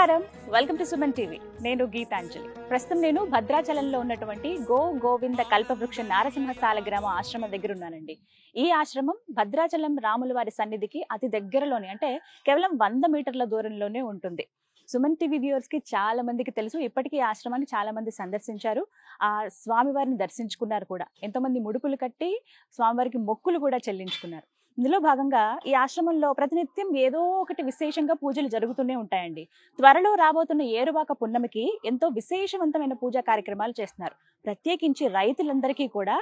నమస్కారం, welcome to Suman TV. నేను గీతాంజలి. ప్రస్తుతం నేను భద్రాచలంలో ఉన్నటువంటి గోవింద కల్పవృక్ష నారసింహ సాలగ్రామ ఆశ్రమం దగ్గర ఉన్నానండి. ఈ ఆశ్రమం భద్రాచలం రాముల వారి సన్నిధికి అతి దగ్గరలోనే, అంటే కేవలం 100 మీటర్ల దూరంలోనే ఉంటుంది. సుమన్ టీవీ వ్యూవర్స్ కి చాలా మందికి తెలుసు. ఇప్పటికీ ఈ ఆశ్రమాన్ని చాలా మంది సందర్శించారు, ఆ స్వామివారిని దర్శించుకున్నారు కూడా. ఎంతో మంది ముడుపులు కట్టి స్వామివారికి మొక్కులు కూడా చెల్లించుకున్నారు. ఇందులో భాగంగా ఈ ఆశ్రమంలో ప్రతినిత్యం ఏదో ఒకటి విశేషంగా పూజలు జరుగుతూనే ఉంటాయండి. త్వరలో రాబోతున్న ఏరువాక పున్నమికి ఎంతో విశేషవంతమైన పూజా కార్యక్రమాలు చేస్తున్నారు. ప్రత్యేకించి రైతులందరికీ కూడా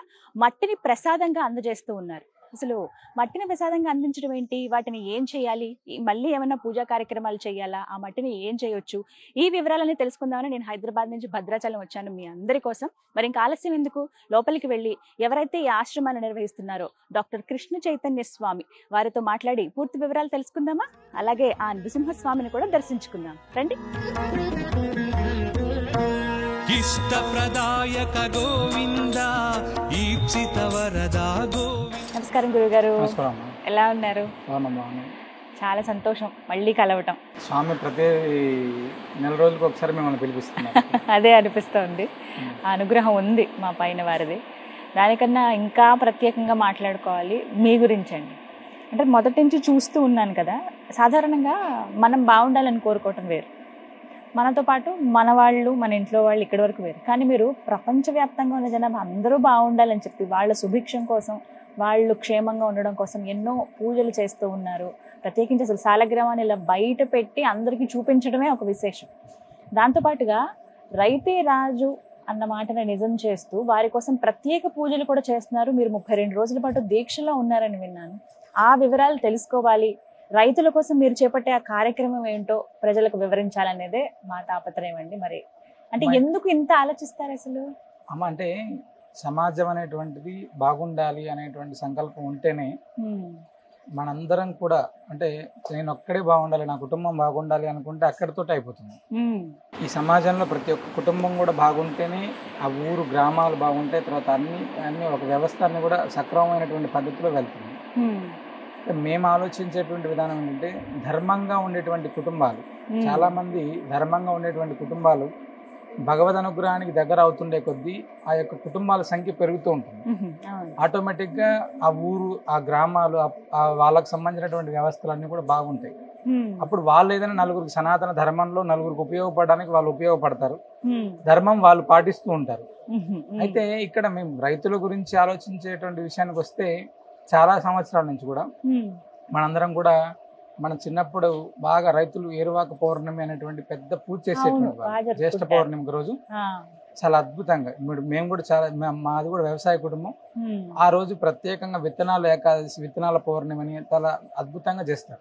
మట్టిని ప్రసాదంగా అందజేస్తూ ఉన్నారు. అసలు మట్టిని ప్రసాదంగా అందించడం ఏంటి, వాటిని ఏం చేయాలి, మళ్ళీ ఏమైనా పూజా కార్యక్రమాలు చేయాలా, ఆ మట్టిని ఏం చేయొచ్చు, ఈ వివరాలని తెలుసుకుందామని నేను హైదరాబాద్ నుంచి భద్రాచలం వచ్చాను మీ అందరి కోసం. మరి ఇంకా ఆలస్యం ఎందుకు, లోపలికి వెళ్ళి ఎవరైతే ఈ ఆశ్రమాన్ని నిర్వహిస్తున్నారో డాక్టర్ కృష్ణ చైతన్య స్వామి వారితో మాట్లాడి పూర్తి వివరాలు తెలుసుకుందామా? అలాగే ఆ నృసింహస్వామిని కూడా దర్శించుకుందాం రండి. ఇష్టప్రదాయక గోవింద ఈప్సిత వరదా గోవింద. నమస్కారం గురుగారు, ఎలా ఉన్నారు? చాలా సంతోషం మళ్ళీ కలవటం. స్వామి ప్రతి నెల రోజులకు ఒకసారి మిమ్మల్ని పిలిపిస్తున్నారు. అదే అనిపిస్తుంది, ఆ అనుగ్రహం ఉంది మా పైన వారిది. దానికన్నా ఇంకా ప్రత్యేకంగా మాట్లాడుకోవాలి మీ గురించి అండి. అంటే మొదటి నుంచి చూస్తూ ఉన్నాను కదా, సాధారణంగా మనం బాగుండాలని కోరుకోవటం వేరు, మనతో పాటు మన వాళ్ళు, మన ఇంట్లో వాళ్ళు ఇక్కడి వరకు వేరు. కానీ మీరు ప్రపంచవ్యాప్తంగా ఉన్న జనాభా అందరూ బాగుండాలని చెప్పి వాళ్ళ సుభిక్షం కోసం, వాళ్ళు క్షేమంగా ఉండడం కోసం ఎన్నో పూజలు చేస్తూ ఉన్నారు. ప్రత్యేకించి అసలు సాలగ్రామాన్ని ఇలా బయట పెట్టి అందరికీ చూపించడమే ఒక విశేషం. దాంతోపాటుగా రైతే రాజు అన్న మాటను నిజం చేస్తూ వారి కోసం ప్రత్యేక పూజలు కూడా చేస్తున్నారు. మీరు 32 రోజుల పాటు దీక్షలో ఉన్నారని విన్నాను. ఆ వివరాలు తెలుసుకోవాలి, రైతుల కోసం మీరు చేపట్టే ఆ కార్యక్రమం ఏంటో ప్రజలకు వివరించాలనేదే మా తాపత్రయం అండి. మరి అంటే ఎందుకు ఇంత ఆలోచిస్తారు అసలు? అమ్మ, అంటే సమాజం అనేటువంటిది బాగుండాలి అనేటువంటి సంకల్పం ఉంటేనే మనందరం కూడా, అంటే నేను ఒక్కడే బాగుండాలి, నా కుటుంబం బాగుండాలి అనుకుంటే అక్కడితో అయిపోతుంది. ఈ సమాజంలో ప్రతి ఒక్క కుటుంబం కూడా బాగుంటేనే ఆ ఊరు గ్రామాలు బాగుంటాయి, తర్వాత అన్ని ఒక వ్యవస్థ అన్ని కూడా సక్రమమైనటువంటి పద్ధతిలో వెళ్తుంది. మేము ఆలోచించేటువంటి విధానం ఏంటంటే, ధర్మంగా ఉండేటువంటి కుటుంబాలు, చాలా మంది ధర్మంగా ఉండేటువంటి కుటుంబాలు భగవద్ అనుగ్రహానికి దగ్గర అవుతుండే కొద్దీ ఆ యొక్క కుటుంబాల సంఖ్య పెరుగుతూ ఉంటుంది. ఆటోమేటిక్గా ఆ ఊరు, ఆ గ్రామాలు, వాళ్ళకు సంబంధించినటువంటి వ్యవస్థలన్నీ కూడా బాగుంటాయి. అప్పుడు వాళ్ళు ఏదైనా నలుగురికి సనాతన ధర్మంలో నలుగురికి ఉపయోగపడడానికి వాళ్ళు ఉపయోగపడతారు, ధర్మం వాళ్ళు పాటిస్తూ ఉంటారు. అయితే ఇక్కడ మేము రైతుల గురించి ఆలోచించేటువంటి విషయానికి వస్తే, చాలా సంవత్సరాల నుంచి కూడా మనందరం కూడా మన చిన్నప్పుడు బాగా రైతులు ఏరువాక పౌర్ణమి అనేటువంటి పెద్ద పూజ చేసేటువంటి జ్యేష్ఠ పౌర్ణమికి రోజు చాలా అద్భుతంగా, మేము కూడా చాలా, మాది కూడా వ్యవసాయ కుటుంబం, ఆ రోజు ప్రత్యేకంగా విత్తనాలు ఏకాదశి, విత్తనాల పౌర్ణమి అని చాలా అద్భుతంగా చేస్తారు.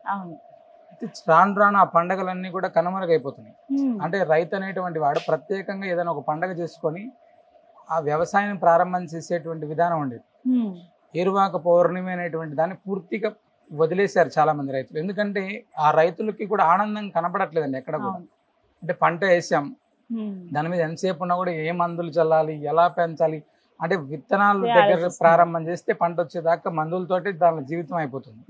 రాను రాను ఆ పండుగలన్నీ కూడా కనుమరుగైపోతున్నాయి. అంటే రైతు అనేటువంటి వాడు ప్రత్యేకంగా ఏదైనా ఒక పండుగ చేసుకొని ఆ వ్యవసాయం ప్రారంభం చేసేటువంటి విధానం ఉండేది. ఏరువాక పౌర్ణమి అనేటువంటి దాన్ని పూర్తిగా వదిలేశారు చాలా మంది రైతులు. ఎందుకంటే ఆ రైతులకి కూడా ఆనందం కనపడట్లేదండి ఎక్కడ కూడా. అంటే పంట వేసాం, దాని మీద ఎంతసేపు ఉన్నా కూడా ఏ మందులు చల్లాలి, ఎలా పెంచాలి, అంటే విత్తనాలు దగ్గర ప్రారంభం చేస్తే పంట వచ్చేదాకా మందులతోటి దాని జీవితం అయిపోతుంది.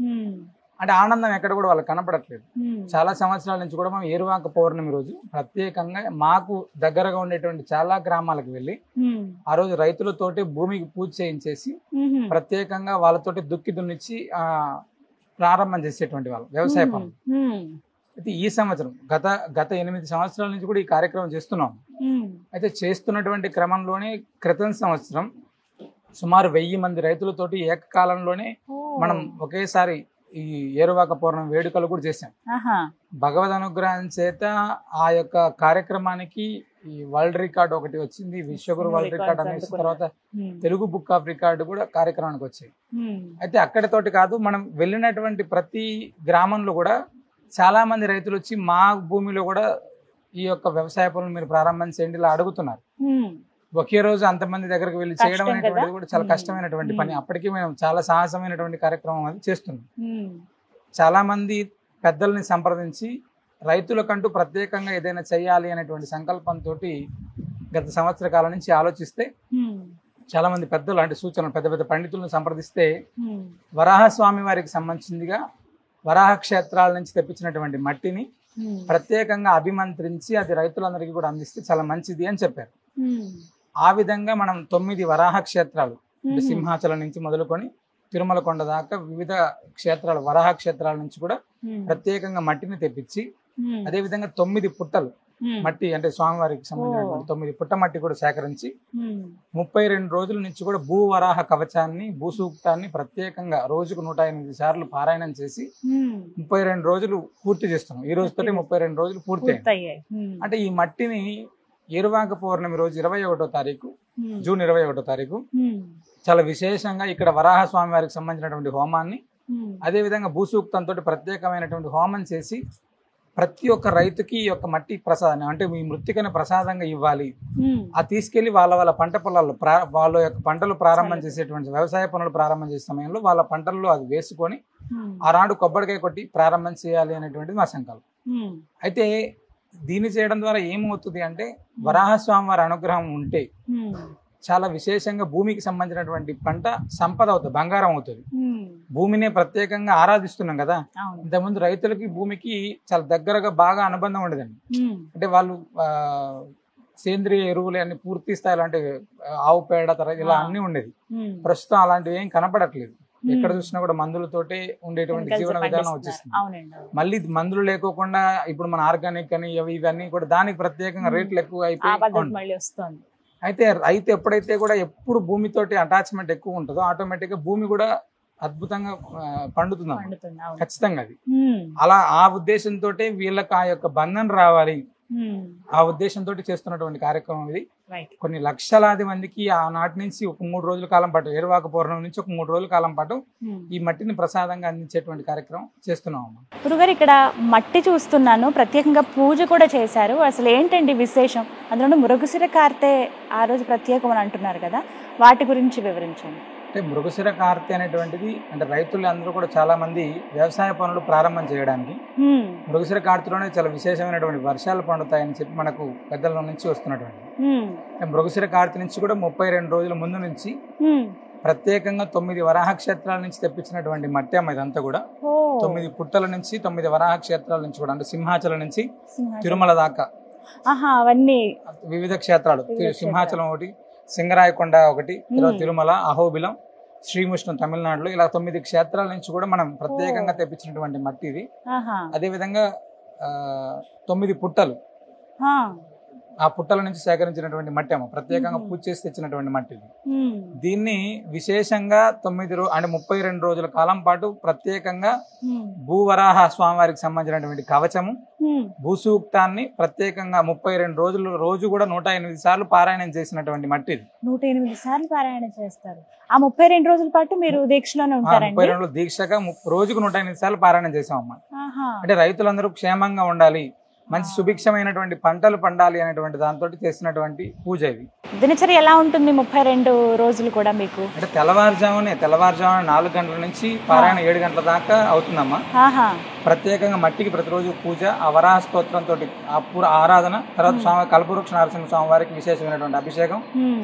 అంటే ఆనందం ఎక్కడ కూడా వాళ్ళకి కనపడట్లేదు. చాలా సంవత్సరాల నుంచి కూడా మనం ఏరువాక పౌర్ణమి రోజు ప్రత్యేకంగా మాకు దగ్గరగా ఉండేటువంటి చాలా గ్రామాలకు వెళ్ళి ఆ రోజు రైతులతోటి భూమికి పూజ చేయించేసి ప్రత్యేకంగా వాళ్ళతోటి దుక్కి దున్నిచ్చి ప్రారంభం చేసేటువంటి వాళ్ళు వ్యవసాయ పనులు. అయితే ఈ సంవత్సరం గత 8 సంవత్సరాల నుంచి కూడా ఈ కార్యక్రమం చేస్తున్నాం. అయితే చేస్తున్నటువంటి క్రమంలోనే క్రితం సంవత్సరం సుమారు 1000 మంది రైతులతోటి ఏకకాలంలోనే మనం ఒకేసారి ఈ ఏరువాక పౌర్ణమి వేడుకలు కూడా చేశాం. భగవద్ అనుగ్రహం చేత ఆ యొక్క కార్యక్రమానికి ఈ వరల్డ్ రికార్డ్ ఒకటి వచ్చింది, విశ్వగురు వరల్డ్ రికార్డ్ అనేసి, తర్వాత తెలుగు బుక్ ఆఫ్ రికార్డు కూడా కార్యక్రమానికి వచ్చాయి. అయితే అక్కడితోటి కాదు, మనం వెళ్ళినటువంటి ప్రతి గ్రామంలో కూడా చాలా మంది రైతులు వచ్చి మా భూమిలో కూడా ఈ యొక్క వ్యవసాయ పనులు మీరు ప్రారంభం చేయండి ఇలా అడుగుతున్నారు. ఒకే రోజు అంతమంది దగ్గరకు వెళ్ళి చేయడం అనేటువంటిది కూడా చాలా కష్టమైనటువంటి పని. అప్పటికి మేము చాలా సాహసమైనటువంటి కార్యక్రమం అది చేస్తున్నాం. చాలా మంది పెద్దల్ని సంప్రదించి రైతులకంటూ ప్రత్యేకంగా ఏదైనా చేయాలి అనేటువంటి సంకల్పంతో గత సంవత్సర కాలం నుంచి ఆలోచిస్తే చాలా మంది పెద్దలు, అంటే సూచనలు, పెద్ద పెద్ద పండితులను సంప్రదిస్తే వరాహస్వామి వారికి సంబంధించిందిగా వరాహ క్షేత్రాల నుంచి తెప్పించినటువంటి మట్టిని ప్రత్యేకంగా అభిమంత్రించి అది రైతులందరికీ కూడా అందిస్తే చాలా మంచిది అని చెప్పారు. ఆ విధంగా మనం 9 వరాహ క్షేత్రాలు అంటే సింహాచలం నుంచి మొదలుకొని తిరుమల కొండ దాకా వివిధ క్షేత్రాలు వరాహ క్షేత్రాల నుంచి కూడా ప్రత్యేకంగా మట్టిని తెప్పించి అదే విధంగా 9 పుట్టలు మట్టి అంటే స్వామివారికి సంబంధించినటువంటి 9 పుట్ట మట్టి కూడా సేకరించి 32 రోజుల నుంచి కూడా భూవరాహ కవచాన్ని భూసూక్తాన్ని ప్రత్యేకంగా రోజుకు 108 సార్లు పారాయణం చేసి 32 రోజులు పూర్తి చేస్తున్నాం. ఈ రోజుతోటి 32 రోజులు పూర్తి అయ్యాయి. అంటే ఈ మట్టిని ఏరువాక పౌర్ణమి రోజు 21వ తారీఖు జూన్ 21వ తారీఖు చాలా విశేషంగా ఇక్కడ వరాహ స్వామి వారికి సంబంధించినటువంటి హోమాన్ని అదే విధంగా భూసూక్తంతో ప్రత్యేకమైనటువంటి హోమం చేసి ప్రతి ఒక్క రైతుకి ఈ యొక్క మట్టి ప్రసాదాన్ని అంటే ఈ మృత్తికను ప్రసాదంగా ఇవ్వాలి. ఆ తీసుకెళ్లి వాళ్ళ పంట పొలాల్లో వాళ్ళ యొక్క పంటలు ప్రారంభం చేసేటువంటి వ్యవసాయ పనులు ప్రారంభం చేసే సమయంలో వాళ్ళ పంటల్లో అది వేసుకొని ఆనాడు కొబ్బరికాయ కొట్టి ప్రారంభం చేయాలి అనేటువంటిది మా సంకల్పం. అయితే దీన్ని చేయడం ద్వారా ఏమవుతుంది అంటే వరాహస్వామి వారి అనుగ్రహం ఉంటే చాలా విశేషంగా భూమికి సంబంధించినటువంటి పంట సంపద అవుతుంది, బంగారం అవుతుంది. భూమినే ప్రత్యేకంగా ఆరాధిస్తున్నాం కదా. ఇంతకుముందు రైతులకి భూమికి చాలా దగ్గరగా బాగా అనుబంధం ఉండదండి. అంటే వాళ్ళు సేంద్రియ ఎరువులు అన్ని పూర్తి స్థాయిలో అంటే ఆవు పేడ తర్వాత ఇలా అన్ని ఉండేది. ప్రస్తుతం అలాంటివి ఏం కనపడట్లేదు. ఎక్కడ చూసినా కూడా మందులతోటే ఉండేటువంటి జీవన విధానం వచ్చేస్తుంది. మళ్ళీ మందులు లేకోకుండా ఇప్పుడు మన ఆర్గానిక్ అని ఇవన్నీ కూడా దానికి ప్రత్యేకంగా రేట్లు ఎక్కువ అయిపోయి అయితే రైతు ఎప్పుడైతే కూడా ఎప్పుడు భూమితోటి అటాచ్మెంట్ ఎక్కువ ఉంటుందో ఆటోమేటిక్ గా భూమి కూడా అద్భుతంగా పండుతుంది ఖచ్చితంగా. అది అలా ఆ ఉద్దేశంతో వీళ్ళకి ఆ యొక్క బంధం రావాలి ఆ ఉద్దేశంతో చేస్తున్నటువంటి కార్యక్రమం ఇది. కొన్ని లక్షలాది మందికి ఆనాటి నుంచి ఒక 3 రోజుల కాలం పాటు ఏరువాక పౌర్ణమి నుంచి ఒక 3 రోజుల కాలం పాటు ఈ మట్టిని ప్రసాదంగా అందించేటువంటి కార్యక్రమం చేస్తున్నాం. గురుగారు ఇక్కడ మట్టి చూస్తున్నాను, ప్రత్యేకంగా పూజ కూడా చేశారు. అసలు ఏంటండి విశేషం? అందులో మృగశిర కార్తె ఆ రోజు ప్రత్యేకం అని అంటున్నారు కదా, వాటి గురించి వివరించండి. అంటే మృగశిర కార్తె అనేటువంటిది అంటే రైతులు అందరూ కూడా చాలా మంది వ్యవసాయ పనులు ప్రారంభం చేయడానికి మృగశిర కార్తెలోనే చాలా విశేషమైనటువంటి వర్షాలు పండుతాయని చెప్పి మనకు పెద్దల నుంచి వస్తున్నటువంటి మృగశిర కార్తె నుంచి కూడా 32 రోజుల ముందు నుంచి ప్రత్యేకంగా 9 వరాహ క్షేత్రాల నుంచి తెప్పించినటువంటి మట్టి అమ్మ ఇదంతా కూడా 9 పుట్టల నుంచి 9 వరాహ క్షేత్రాల నుంచి కూడా అంటే సింహాచలం నుంచి తిరుమల దాకా అవన్నీ వివిధ క్షేత్రాలు. సింహాచలం ఒకటి, సింగరాయకొండ ఒకటి, తిరుమల, అహోబిలం, శ్రీముష్ణం తమిళనాడులో ఇలా 9 క్షేత్రాల నుంచి కూడా మనం ప్రత్యేకంగా తెప్పించినటువంటి మట్టి ఇది. అదే విధంగా 9 పుట్టలు ఆ పుట్టల నుంచి సేకరించినటువంటి మట్టి అమ్మ ప్రత్యేకంగా పూజ చేసి తెచ్చినటువంటి మట్టి ఇది. దీన్ని విశేషంగా 32 రోజుల కాలం పాటు ప్రత్యేకంగా భూవరాహ స్వామివారికి సంబంధించినటువంటి కవచము భూసూక్తాన్ని ప్రత్యేకంగా 32 రోజులు రోజు కూడా 108 సార్లు పారాయణం చేసినటువంటి మట్టి ఇది. 108 సార్లు పారాయణం చేస్తారు. ఆ 32 రోజుల పాటు మీరు దీక్షలోనే ఉంటారండి? 32 రోజులు దీక్షగా రోజుకు 108 సార్లు పారాయణం చేసామమ్మా. అంటే రైతులందరూ క్షేమంగా ఉండాలి, మంచి సుభిక్షమైనటువంటి పంటలు పండాలి అనేటువంటి దాంతో చేసినటువంటి పూజ ఇది. దినచర్య ఎలా ఉంటుంది 32 రోజులు కూడా మీకు? అంటే తెల్లవారుజామున 4 గంటల నుంచి పారాయణ 7 గంటల దాకా అవుతుందమ్మా. ప్రత్యేకంగా మట్టికి ప్రతిరోజు పూజ, ఆ వరాహ స్తోత్రంతో ఆరాధన, తర్వాత స్వామి కల్పవృక్ష నరసింహ స్వామి వారికి విశేషమైనటువంటి అభిషేకం.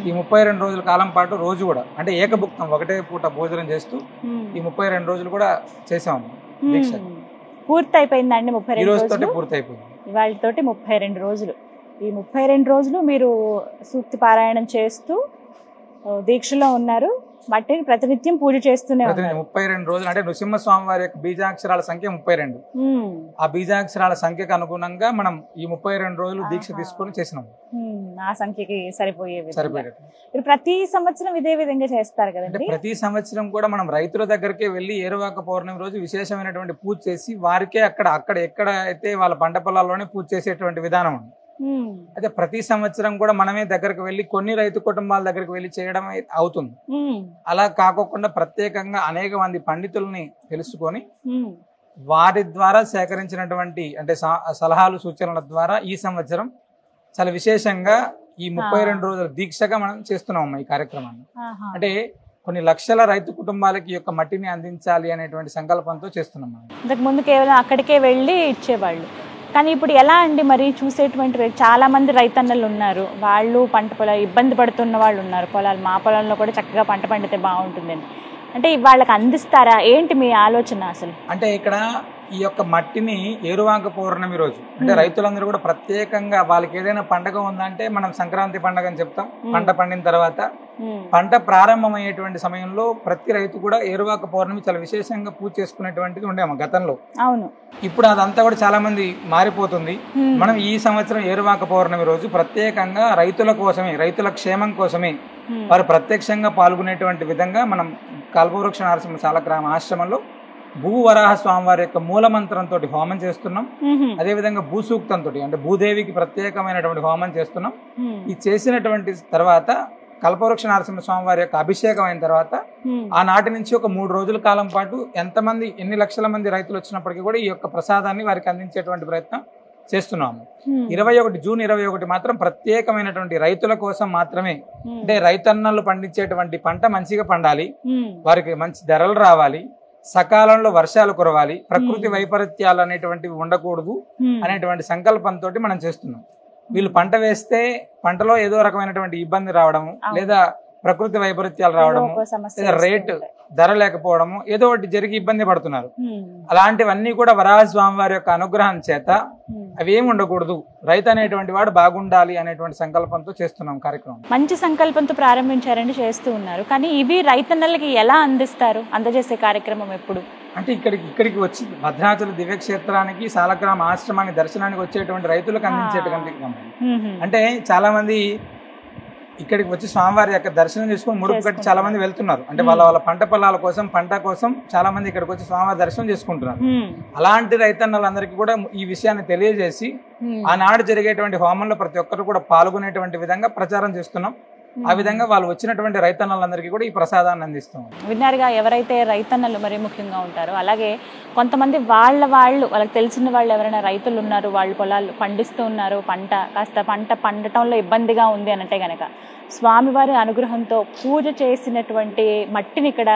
ఈ 32 రోజుల కాలం పాటు రోజు కూడా అంటే ఏకభుక్తం ఒకటే పూట భోజనం చేస్తూ ఈ 32 రోజులు కూడా చేసాము. దీక్ష పూర్తి అయిపోయిందండి. 32 రోజులు పూర్తి అయిపోయింది. ఇవాళతోటి 32 రోజులు. ఈ 32 రోజులు మీరు సూక్తి పారాయణం చేస్తూ దీక్షలో ఉన్నారు, మట్టిని ప్రతినిత్యం పూజ చేస్తూనే ఉన్నారు. 32 రోజులు అంటే నృసింహస్వామి వారి యొక్క బీజాక్షరాల సంఖ్య 32. ఆ బీజాక్షరాల సంఖ్యకు అనుగుణంగా మనం ఈ 32 రోజులు దీక్ష తీసుకొని చేసినాం. ఆ సంఖ్యకి సరిపోయేది. ప్రతి సంవత్సరం ఇదే విధంగా చేస్తారు కదండి? ప్రతి సంవత్సరం కూడా మనం రైతుల దగ్గరికే వెళ్లి ఏరువాక పౌర్ణమి రోజు విశేషమైనటువంటి పూజ చేసి వారికే అక్కడ ఎక్కడ అయితే వాళ్ళ పంట పొలాల్లోనే పూజ చేసేటువంటి విధానం ఉంది. అయితే ప్రతి సంవత్సరం కూడా మనమే దగ్గరకు వెళ్లి కొన్ని రైతు కుటుంబాల దగ్గరకు వెళ్లి చేయడం అవుతుంది. అలా కాకోకుండా ప్రత్యేకంగా అనేక మంది పండితుల్ని తెలుసుకొని వారి ద్వారా సేకరించినటువంటి అంటే సలహాలు సూచనల ద్వారా ఈ సంవత్సరం చాలా విశేషంగా ఈ 32 రోజుల దీక్షగా మనం చేస్తున్నాం ఈ కార్యక్రమాన్ని. అంటే కొన్ని లక్షల రైతు కుటుంబాలకి ఈ యొక్క మట్టిని అందించాలి అనేటువంటి సంకల్పంతో చేస్తున్నాం. ఇంతకు ముందు కేవలం అక్కడికే వెళ్ళి ఇచ్చేవాళ్ళు, కానీ ఇప్పుడు ఎలా అండి? మరి చూసేటువంటి చాలా మంది రైతన్నలు ఉన్నారు, వాళ్ళు పంట పొలాలు ఇబ్బంది పడుతున్న వాళ్ళు ఉన్నారు. పొలాలు మా పొలంలో కూడా చక్కగా పంట పండితే బాగుంటుందని అంటే వాళ్ళకి అందిస్తారా? ఏంటి మీ ఆలోచన అసలు? అంటే ఇక్కడ ఈ యొక్క మట్టిని ఏరువాక పౌర్ణమి రోజు అంటే రైతులందరూ కూడా ప్రత్యేకంగా వాళ్ళకి ఏదైనా పండగ ఉందంటే మనం సంక్రాంతి పండగ అని చెప్తాం. పంట పండిన తర్వాత పంట ప్రారంభమయ్యేటువంటి సమయంలో ప్రతి రైతు కూడా ఏరువాక పౌర్ణమి చాలా విశేషంగా పూజ చేసుకునేటువంటిది ఉండేమో గతంలో. అవును, ఇప్పుడు అదంతా కూడా చాలా మంది మారిపోతుంది. మనం ఈ సంవత్సరం ఏరువాక పౌర్ణమి రోజు ప్రత్యేకంగా రైతుల కోసమే, రైతుల క్షేమం కోసమే వారు ప్రత్యక్షంగా పాల్గొనేటువంటి విధంగా మనం కల్పవృక్ష నరసింహ సాలగ్రామ ఆశ్రమంలో భూవరాహ స్వామివారి యొక్క మూలమంత్రంతో హోమం చేస్తున్నాం. అదేవిధంగా భూసూక్తంతో అంటే భూదేవికి ప్రత్యేకమైనటువంటి హోమం చేస్తున్నాం. ఈ చేసినటువంటి తర్వాత కల్పవృక్ష నరసింహ స్వామివారి యొక్క అభిషేకం అయిన తర్వాత ఆనాటి నుంచి ఒక 3 రోజుల కాలం పాటు ఎంతమంది ఎన్ని లక్షల మంది రైతులు వచ్చినప్పటికీ కూడా ఈ యొక్క ప్రసాదాన్ని వారికి అందించేటువంటి ప్రయత్నం చేస్తున్నాము. 21 జూన్ 21 మాత్రం ప్రత్యేకమైనటువంటి రైతుల కోసం మాత్రమే. అంటే రైతన్నలు పండించేటువంటి పంట మంచిగా పండాలి, వారికి మంచి ధరలు రావాలి, సకాలంలో వర్షాలు కురవాలి, ప్రకృతి వైపరీత్యాలు అనేటువంటివి ఉండకూడదు అనేటువంటి సంకల్పంతో మనం చేస్తున్నాం. వీళ్ళు పంట వేస్తే పంటలో ఏదో రకమైనటువంటి ఇబ్బంది రావడము, లేదా ప్రకృతి వైపరీత్యాలు రావడము, లేదా రేటు ధర లేకపోవడము, ఏదో ఒకటి జరిగి ఇబ్బంది పడుతున్నారు. అలాంటివన్నీ కూడా వరాహస్వామి వారి యొక్క అనుగ్రహం చేత అవి ఏమి ఉండకూడదు, రైతు అనేటువంటి వాడు బాగుండాలి అనేటువంటి సంకల్పంతో చేస్తున్నాం కార్యక్రమం. మంచి సంకల్పంతో ప్రారంభించారండి, చేస్తూ ఉన్నారు. కానీ ఇవి రైతన్నలకి ఎలా అందిస్తారు? అందజేసే కార్యక్రమం ఎప్పుడు? అంటే ఇక్కడికి వచ్చి భద్రాచల దివ్యక్షేత్రానికి సాలగ్రామ ఆశ్రమాన్ని దర్శనానికి వచ్చేటువంటి రైతులకు అందించేటువంటి అంటే చాలా మంది ఇక్కడికి వచ్చి స్వామివారి యొక్క దర్శనం చేసుకుని ముడుపు కట్టి చాలా మంది వెళ్తున్నారు. అంటే వాళ్ళ పంట పొలాల కోసం, పంట కోసం చాలా మంది ఇక్కడికి వచ్చి స్వామివారి దర్శనం చేసుకుంటున్నారు. అలాంటి రైతన్నలందరికీ కూడా ఈ విషయాన్ని తెలియజేసి ఆనాడు జరిగేటువంటి హోమంలో ప్రతి ఒక్కరు కూడా పాల్గొనేటువంటి విధంగా ప్రచారం చేస్తున్నాం. ఆ విధంగా వాళ్ళు వచ్చినటువంటి రైతన్నలందరికీ కూడా ఈ ప్రసాదాన్ని అందిస్తాం. విన్నారుగా, ఎవరైతే రైతన్నలు మరీ ముఖ్యంగా ఉంటారో, అలాగే కొంతమంది వాళ్ళకి తెలిసిన వాళ్ళు ఎవరైనా రైతులు ఉన్నారు, వాళ్ళు పొలాలు పండిస్తూ ఉన్నారు, పంట పండటంలో ఇబ్బందిగా ఉంది అనంటే గనక స్వామివారి అనుగ్రహంతో పూజ చేసినటువంటి మట్టిని ఇక్కడ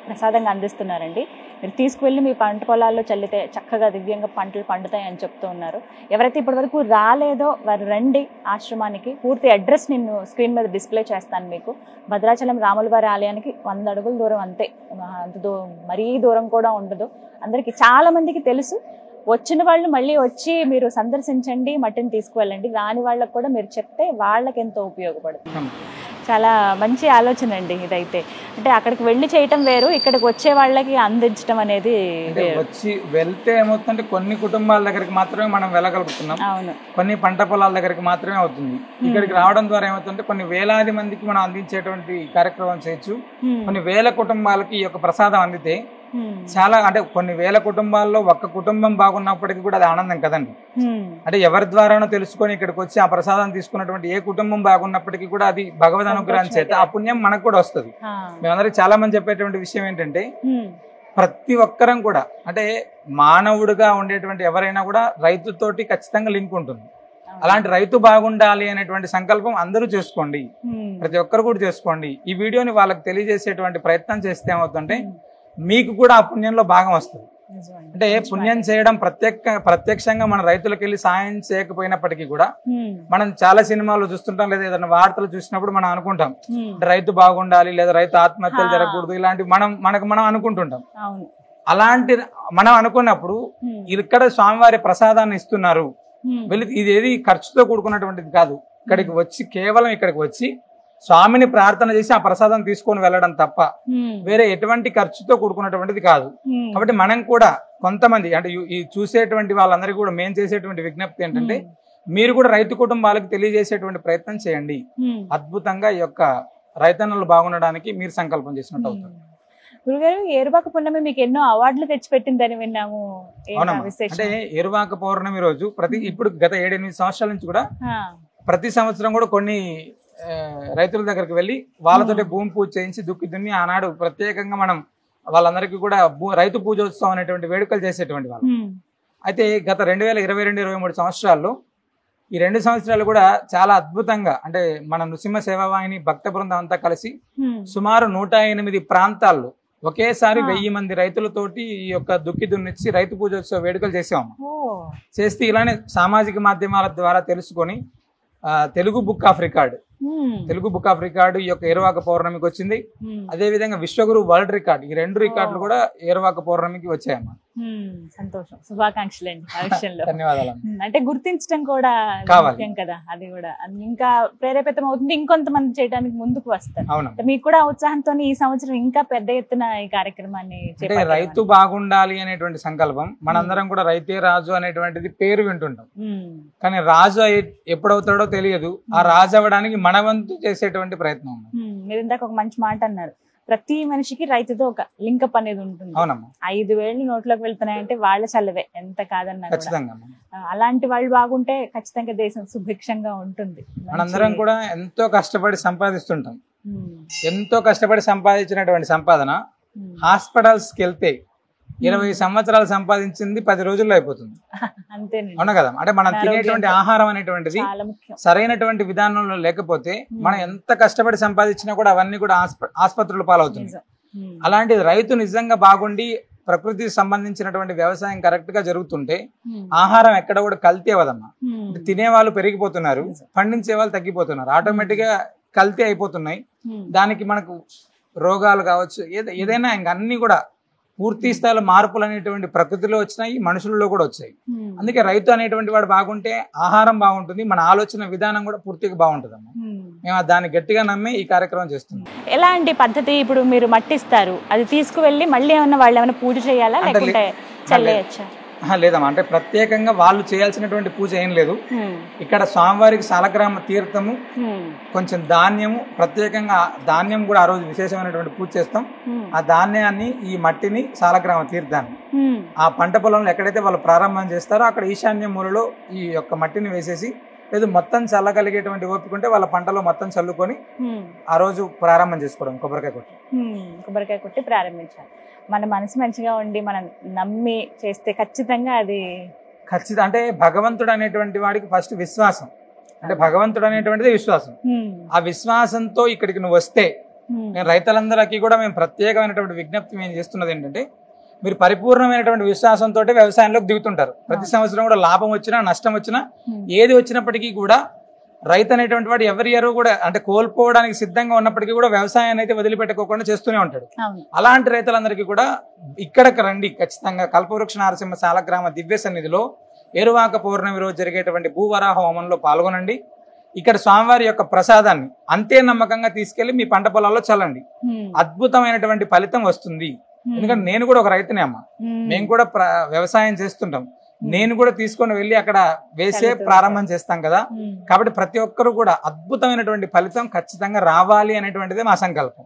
ప్రసాదంగా అందిస్తున్నారండి. మీరు తీసుకువెళ్ళి మీ పంట పొలాల్లో చల్లితే చక్కగా దివ్యంగా పంటలు పండుతాయి అని చెప్తూ ఉన్నారు. ఎవరైతే ఇప్పటివరకు రాలేదో వారు రండి ఆశ్రమానికి. పూర్తి అడ్రస్ నేను స్క్రీన్ మీద డిస్ప్లే చేస్తాను మీకు. భద్రాచలం రాములవారి ఆలయానికి 100 అడుగుల దూరం అంతే, మరీ దూరం కూడా ఉండదు. అందరికీ చాలా మందికి తెలుసు. వచ్చిన వాళ్ళు మళ్ళీ వచ్చి మీరు సందర్శించండి, మట్టిని తీసుకువెళ్ళండి. రాని వాళ్ళకు కూడా మీరు చెప్తే వాళ్ళకి ఎంతో ఉపయోగపడుతుంది. చాలా మంచి ఆలోచన అండి ఇదైతే. అంటే అక్కడికి వెళ్ళి చేయటం వేరు, ఇక్కడికి వచ్చే వాళ్ళకి అందించడం అనేది వచ్చి వెళ్తే ఏమవుతుందంటే కొన్ని కుటుంబాల దగ్గరికి మాత్రమే మనం వెళ్ళగలుగుతున్నాం, కొన్ని పంట పొలాల దగ్గరికి మాత్రమే అవుతుంది. ఇక్కడికి రావడం ద్వారా ఏమవుతుందంటే కొన్ని వేలాది మందికి మనం అందించేటువంటి కార్యక్రమం చేయొచ్చు. కొన్ని వేల కుటుంబాలకి ఈ యొక్క ప్రసాదం అందితే చాలా, అంటే కొన్ని వేల కుటుంబాల్లో ఒక్క కుటుంబం బాగున్నప్పటికీ కూడా అది ఆనందం కదండి. అంటే ఎవరి ద్వారానో తెలుసుకొని ఇక్కడికి వచ్చి ఆ ప్రసాదం తీసుకున్నటువంటి ఏ కుటుంబం బాగున్నప్పటికీ కూడా అది భగవద్ అనుగ్రహం చేత ఆ పుణ్యం మనకు కూడా వస్తుంది. మేమందరికి చాలా మంది చెప్పేటువంటి విషయం ఏంటంటే ప్రతి ఒక్కరం కూడా, అంటే మానవుడిగా ఉండేటువంటి ఎవరైనా కూడా రైతుతోటి ఖచ్చితంగా లింక్ ఉంటుంది. అలాంటి రైతు బాగుండాలి అనేటువంటి సంకల్పం అందరూ చేసుకోండి, ప్రతి ఒక్కరు కూడా చేసుకోండి. ఈ వీడియోని వాళ్ళకి తెలియజేసేటువంటి ప్రయత్నం చేస్తే ఏమవుతుందంటే మీకు కూడా ఆ పుణ్యంలో భాగం వస్తుంది. అంటే పుణ్యం చేయడం ప్రత్యక్షంగా మన రైతులకు వెళ్ళి సాయం చేయకపోయినప్పటికీ కూడా మనం చాలా సినిమాలు చూస్తుంటాం, లేదా ఏదైనా వార్తలు చూసినప్పుడు మనం అనుకుంటాం రైతు బాగుండాలి, లేదా రైతు ఆత్మహత్యలు జరగకూడదు, ఇలాంటి మనం అనుకుంటుంటాం. అలాంటి మనం అనుకున్నప్పుడు ఇక్కడ స్వామివారి ప్రసాదాన్ని ఇస్తున్నారు. ఇదేది ఖర్చుతో కూడుకున్నటువంటిది కాదు. ఇక్కడికి వచ్చి కేవలం ఇక్కడికి వచ్చి స్వామిని ప్రార్థన చేసి ఆ ప్రసాదం తీసుకొని వెళ్ళడం తప్ప వేరే ఎటువంటి ఖర్చుతో కూడుకున్నటువంటిది కాదు. కాబట్టి మనం కూడా కొంతమంది, అంటే ఈ చూసేటువంటి వాళ్ళందరికీ కూడా మేము చేసేటువంటి విజ్ఞప్తి ఏంటంటే మీరు కూడా రైతు కుటుంబాలకు తెలియజేసేటువంటి ప్రయత్నం చేయండి. అద్భుతంగా ఈ యొక్క రైతన్నలు బాగుండడానికి మీరు సంకల్పం చేసినట్టు అవుతుంది. గురుగారు, ఏరువాక పౌర్ణమి మీకు ఎన్నో అవార్డులు తెచ్చిపెట్టిందని విన్నాము. అంటే ఏరువాక పౌర్ణమి రోజు ఇప్పుడు గత 7-8 సంవత్సరాల నుంచి కూడా ప్రతి సంవత్సరం కూడా కొన్ని రైతుల దగ్గరికి వెళ్ళి వాళ్ళతోటి భూమి పూజ చేయించి దుక్కి దున్ని ఆనాడు ప్రత్యేకంగా మనం వాళ్ళందరికీ కూడా రైతు పూజోత్సవం అనేటువంటి వేడుకలు చేసేటువంటి వాళ్ళు. అయితే గత 2022-23 సంవత్సరాల్లో ఈ 2 సంవత్సరాలు కూడా చాలా అద్భుతంగా, అంటే మన నృసింహ సేవావాహిని భక్త బృందం అంతా కలిసి సుమారు 108 ప్రాంతాల్లో ఒకేసారి 1000 మంది రైతులతోటి ఈ యొక్క దుక్కి దున్నిచ్చి రైతు పూజోత్సవ వేడుకలు చేసాము. చేస్తే ఇలానే సామాజిక మాధ్యమాల ద్వారా తెలుసుకొని తెలుగు బుక్ ఆఫ్ రికార్డు ఈ యొక్క ఏరువాక పౌర్ణమికి వచ్చింది. అదే విధంగా విశ్వగురు వరల్డ్ రికార్డ్, ఈ 2 రికార్డులు కూడా ఏరువాక పౌర్ణమికి వచ్చాయన్నమాట. సంతోషం, శుభాకాంక్షలు అండి ఆ విషయంలో. ధన్యవాదాలు. అంటే గుర్తించడం కూడా కావాలి. ముఖ్యం కదా, అది కూడా ఇంకా ప్రేరేపితం అవుతుంది, ఇంకొంతమంది చేయడానికి ముందుకు వస్తారు. అవును, మీకు కూడా ఉత్సాహంతో ఈ సంవత్సరం ఇంకా పెద్ద ఎత్తున ఈ కార్యక్రమాన్ని అంటే రైతు బాగుండాలి అనేటువంటి సంకల్పం. మనందరం కూడా రైతే రాజు అనేటువంటిది పేరు వింటుంటాం, కానీ రాజు ఎప్పుడవుతాడో తెలియదు. ఆ రాజు అవ్వడానికి మన వంతు చేసేటువంటి ప్రయత్నం. మీరు ఇందాక ఒక మంచి మాట అన్నారు, ప్రతి మనిషికి రైతుతో ఒక లింకప్ అనేది ఉంటుంది. అవునమ్మా, 5,000 నోట్లోకి వెళ్తున్నాయంటే వాళ్ళ చలవే ఎంత కాదన్నా కూడా. ఖచ్చితంగా అలాంటి వాళ్ళు బాగుంటే ఖచ్చితంగా దేశం సుభిక్షంగా ఉంటుంది. మనందరం కూడా ఎంతో కష్టపడి సంపాదిస్తుంటాం. ఎంతో కష్టపడి సంపాదించినటువంటి సంపాదన హాస్పిటల్స్కి వెళ్తే 20 సంవత్సరాలు సంపాదించింది 10 రోజుల్లో అయిపోతుంది. అంతేనండి, అవునా కదా? అంటే మనం తినేటువంటి ఆహారం అనేటువంటిది చాలా ముఖ్యం. సరైనటువంటి విధానంలో లేకపోతే మనం ఎంత కష్టపడి సంపాదించినా కూడా అవన్నీ కూడా ఆసుపత్రుల పాలవుతుంది. అలాంటిది రైతు నిజంగా బాగుండి ప్రకృతికి సంబంధించినటువంటి వ్యవసాయం కరెక్ట్ గా జరుగుతుంటే ఆహారం ఎక్కడ కూడా కల్తీ అవ్వదమ్మా. తినే వాళ్ళు పెరిగిపోతున్నారు, పండించే వాళ్ళు తగ్గిపోతున్నారు, ఆటోమేటిక్ గా కల్తీ అయిపోతున్నాయి. దానికి మనకు రోగాలు కావచ్చు, ఏదైనా ఇంకా అన్ని కూడా పూర్తి స్థాయిలో మార్పులు అనేటువంటి ప్రకృతిలో వచ్చినాయి, మనుషులలో కూడా వచ్చాయి. అందుకే రైతు అనేటువంటి వాడు బాగుంటే ఆహారం బాగుంటుంది, మన ఆలోచన విధానం కూడా పూర్తిగా బాగుంటుంది అమ్మా. మేము దాన్ని గట్టిగా నమ్మి ఈ కార్యక్రమం చేస్తున్నాం. ఎలాంటి పద్ధతి? ఇప్పుడు మీరు మట్టిస్తారు, అది తీసుకువెళ్ళి మళ్ళీ ఏమన్నా వాళ్ళు ఏమైనా పూజ చేయాలా లేకుంటే చల్లేయచ్చా? లేదమ్మా, అంటే ప్రత్యేకంగా వాళ్ళు చేయాల్సినటువంటి పూజ ఏం లేదు. ఇక్కడ స్వామివారికి సాలగ్రామ తీర్థము, కొంచెం ధాన్యము, ప్రత్యేకంగా ధాన్యం కూడా ఆ రోజు విశేషమైనటువంటి పూజ చేస్తాం. ఆ ధాన్యాన్ని, ఈ మట్టిని, సాలగ్రామ తీర్థాన్ని ఆ పంట పొలంలో ఎక్కడైతే వాళ్ళు ప్రారంభం చేస్తారో అక్కడ ఈశాన్య మూలలో ఈ యొక్క మట్టిని వేసేసి, లేదు మొత్తం చల్లగలిగేటువంటి ఓపిక ఉంటే వాళ్ళ పంటలో మొత్తం చల్లుకొని ఆ రోజు ప్రారంభం చేసుకోవడం. కొబ్బరికాయ కొట్టి ప్రారంభించాలి. మన మనసు మంచిగా ఉండి మనం నమ్మి చేస్తే ఖచ్చితంగా అది ఖచ్చితంగా. అంటే భగవంతుడు అనేటువంటి వాడికి ఫస్ట్ విశ్వాసం, అంటే భగవంతుడు అనేటువంటిది విశ్వాసం. ఆ విశ్వాసంతో ఇక్కడికి నువ్వు వస్తే, నేను రైతులందరికీ కూడా మేము ప్రత్యేకమైనటువంటి విజ్ఞప్తి మేము చేస్తున్నది ఏంటంటే, మీరు పరిపూర్ణమైనటువంటి విశ్వాసంతో వ్యవసాయంలోకి దిగుతుంటారు. ప్రతి సంవత్సరం కూడా లాభం వచ్చినా నష్టం వచ్చినా ఏది వచ్చినప్పటికీ కూడా రైతు అనేటువంటి వాడు ఎవరి ఇయర్ కూడా అంటే కోల్పోవడానికి సిద్ధంగా ఉన్నప్పటికీ కూడా వ్యవసాయాన్ని అయితే వదిలిపెట్టుకోకుండా చేస్తూనే ఉంటాడు. అలాంటి రైతులందరికీ కూడా ఇక్కడికి రండి, ఖచ్చితంగా కల్పవృక్ష నారసింహ సాలగ్రామ దివ్య సన్నిధిలో ఏరువాక పౌర్ణమి రోజు జరిగేటువంటి భూవరాహ హోమంలో పాల్గొనండి. ఇక్కడ స్వామివారి యొక్క ప్రసాదాన్ని అంతే నమ్మకంగా తీసుకెళ్లి మీ పంట పొలాల్లో చల్లండి. అద్భుతమైనటువంటి ఫలితం వస్తుంది. ఎందుకంటే నేను కూడా ఒక రైతునే అమ్మ, మేము కూడా వ్యవసాయం చేస్తుంటాం. నేను కూడా తీసుకొని వెళ్ళి అక్కడ వేసే ప్రారంభం చేస్తాం కదా. కాబట్టి ప్రతి ఒక్కరు కూడా అద్భుతమైనటువంటి ఫలితం ఖచ్చితంగా రావాలి అనేటువంటిదే మా సంకల్పం.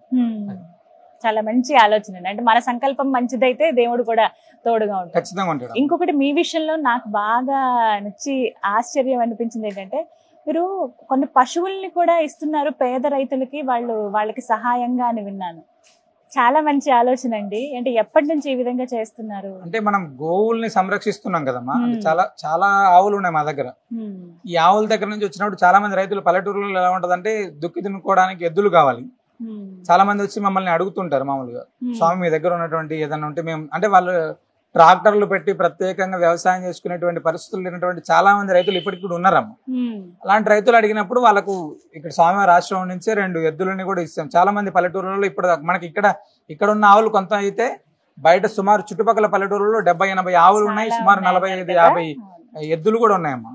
చాలా మంచి ఆలోచన. అంటే మన సంకల్పం మంచిదైతే దేవుడు కూడా తోడుగా ఉంటాడు, ఖచ్చితంగా ఉంటాడు. ఇంకొకటి మీ విషయంలో నాకు బాగా నచ్చి ఆశ్చర్యం అనిపించింది ఏంటంటే, మీరు కొన్ని పశువుల్ని కూడా ఇస్తున్నారు పేద రైతులకి, వాళ్ళకి సహాయంగా అని విన్నాను. చాలా మంచి ఆలోచన అండి. అంటే ఎప్పటి నుంచి ఈ విధంగా చేస్తున్నారు? అంటే మనం గోవుల్ని సంరక్షిస్తున్నాం కదమ్మా. చాలా చాలా ఆవులు ఉన్నాయి మా దగ్గర. ఈ ఆవుల దగ్గర నుంచి వచ్చినప్పుడు చాలా మంది రైతులు పల్లెటూరులో ఎలా ఉంటదంటే, దుక్కి తినుకోవడానికి ఎద్దులు కావాలి. చాలా మంది వచ్చి మమ్మల్ని అడుగుతుంటారు మామూలుగా, స్వామి మీ దగ్గర ఉన్నటువంటి ఏదన్నా ఉంటే మేము, అంటే వాళ్ళు ట్రాక్టర్లు పెట్టి ప్రత్యేకంగా వ్యవసాయం చేసుకునేటువంటి పరిస్థితులు లేనటువంటి చాలా మంది రైతులు ఇప్పటికి కూడా ఉన్నారమ్మ. అలాంటి రైతులు అడిగినప్పుడు వాళ్ళకు ఇక్కడ స్వామివారి ఆశ్రమం నుంచే 2 ఎద్దులని కూడా ఇస్తాం. చాలా మంది పల్లెటూరులలో ఇప్పుడు మనకి ఇక్కడ ఉన్న ఆవులు కొంత అయితే బయట సుమారు చుట్టుపక్కల పల్లెటూరులో 70-80 ఆవులు ఉన్నాయి, సుమారు 45-50 ఎద్దులు కూడా ఉన్నాయమ్మా.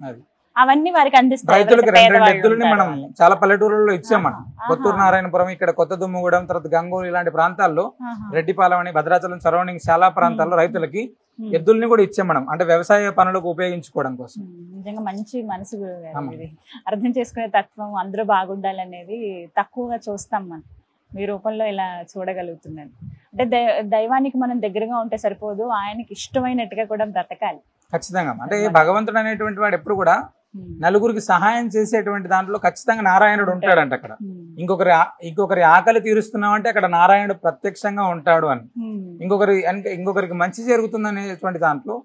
అది అవన్నీ వారికి అందిస్తారు. రైతులకు 2 ఎద్దులని మనం చాలా పల్లెటూరులలో ఇచ్చాం. మనం కొత్తూరు నారాయణపురం, ఇక్కడ కొత్త దుమ్ముగూడెం, తర్వాత గంగోలు ఇలాంటి ప్రాంతాల్లో, రెడ్డిపాలెం అని, భద్రాచలం సరౌండింగ్ చాలా ప్రాంతాల్లో రైతులకి ఎద్దుల్ని కూడా ఇచ్చాం మనం, అంటే వ్యవసాయ పనులకు ఉపయోగించుకోవడం కోసం. నిజంగా మంచి మనసు, అర్థం చేసుకునే తత్వం, అందరూ బాగుండాలనేది తక్కువగా చూస్తాం మనం. మీ రూపంలో ఇలా చూడగలుగుతున్నాను. అంటే దైవానికి మనం దగ్గరగా ఉంటే సరిపోదు, ఆయనకి ఇష్టమైనట్టుగా కూడా బ్రతకాలి. ఖచ్చితంగా. అంటే భగవంతుడు అనేటువంటి వాడు ఎప్పుడు కూడా నలుగురికి సహాయం చేసేటువంటి దాంట్లో ఖచ్చితంగా నారాయణుడు ఉంటాడంట. అక్కడ ఇంకొకరి ఆకలి తీరుస్తున్నాం అంటే అక్కడ నారాయణుడు ప్రత్యక్షంగా ఉంటాడు అని, ఇంకొకరికి మంచి జరుగుతుంది అనేటువంటి దాంట్లో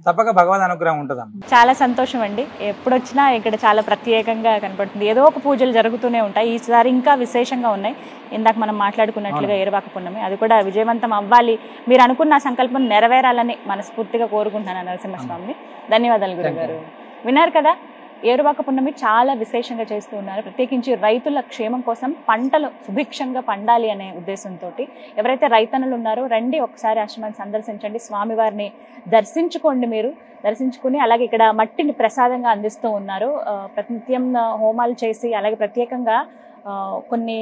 తప్పక భగవద్ అనుగ్రహం ఉంటదమ్మ. చాలా సంతోషం అండి. ఎప్పుడొచ్చినా ఇక్కడ చాలా ప్రత్యేకంగా కనపడుతుంది. ఏదో ఒక పూజలు జరుగుతూనే ఉంటాయి. ఈసారి ఇంకా విశేషంగా ఉన్నాయి. ఇందాక మనం మాట్లాడుకున్నట్లుగా ఏరువాక పున్నమి, అది కూడా విజయవంతం అవ్వాలి. మీరు అనుకున్న సంకల్పం నెరవేరాలని మనస్ఫూర్తిగా కోరుకుంటున్నాను నరసింహస్వామిని. ధన్యవాదాలు గురుగారు. విన్నారు కదా, ఏరువాక పున్నమి చాలా విశేషంగా చేస్తూ ఉన్నారు. ప్రత్యేకించి రైతుల క్షేమం కోసం పంటలు సుభిక్షంగా పండాలి అనే ఉద్దేశంతో ఎవరైతే రైతన్నులు ఉన్నారో రండి, ఒకసారి ఆశ్రమాన్ని సందర్శించండి, స్వామివారిని దర్శించుకోండి. మీరు దర్శించుకుని అలాగే ఇక్కడ మట్టిని ప్రసాదంగా అందిస్తూ ఉన్నారు. ప్రతినిత్యం హోమాలు చేసి అలాగే ప్రత్యేకంగా కొన్ని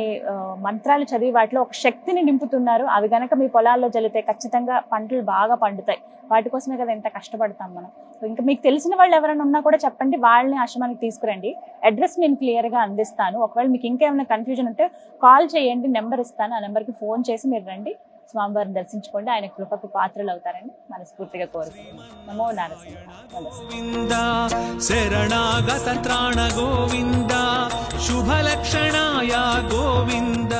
మంత్రాలు చదివి వాటిలో ఒక శక్తిని నింపుతున్నారు. అవి గనక మీ పొలాల్లో జల్లితే ఖచ్చితంగా పంటలు బాగా పండుతాయి. వాటి కోసమే కదా ఎంత కష్టపడతాం మనం. ఇంకా మీకు తెలిసిన వాళ్ళు ఎవరైనా ఉన్నా కూడా చెప్పండి, వాళ్ళని ఆశ్రమానికి తీసుకురండి. అడ్రస్ నేను క్లియర్గా అందిస్తాను. ఒకవేళ మీకు ఇంకేమైనా కన్ఫ్యూజన్ ఉంటే కాల్ చేయండి, నెంబర్ ఇస్తాను. ఆ నెంబర్కి ఫోన్ చేసి మీరు రండి, స్వామివారిని దర్శించుకోండి. ఆయన కృపకు పాత్రలు అవుతారని మనస్ఫూర్తిగా కోరుకుంటున్నాను. నమో నారసింహ. గోవింద శరణాగత త్రాణ గోవింద శుభలక్షణాయ గోవింద.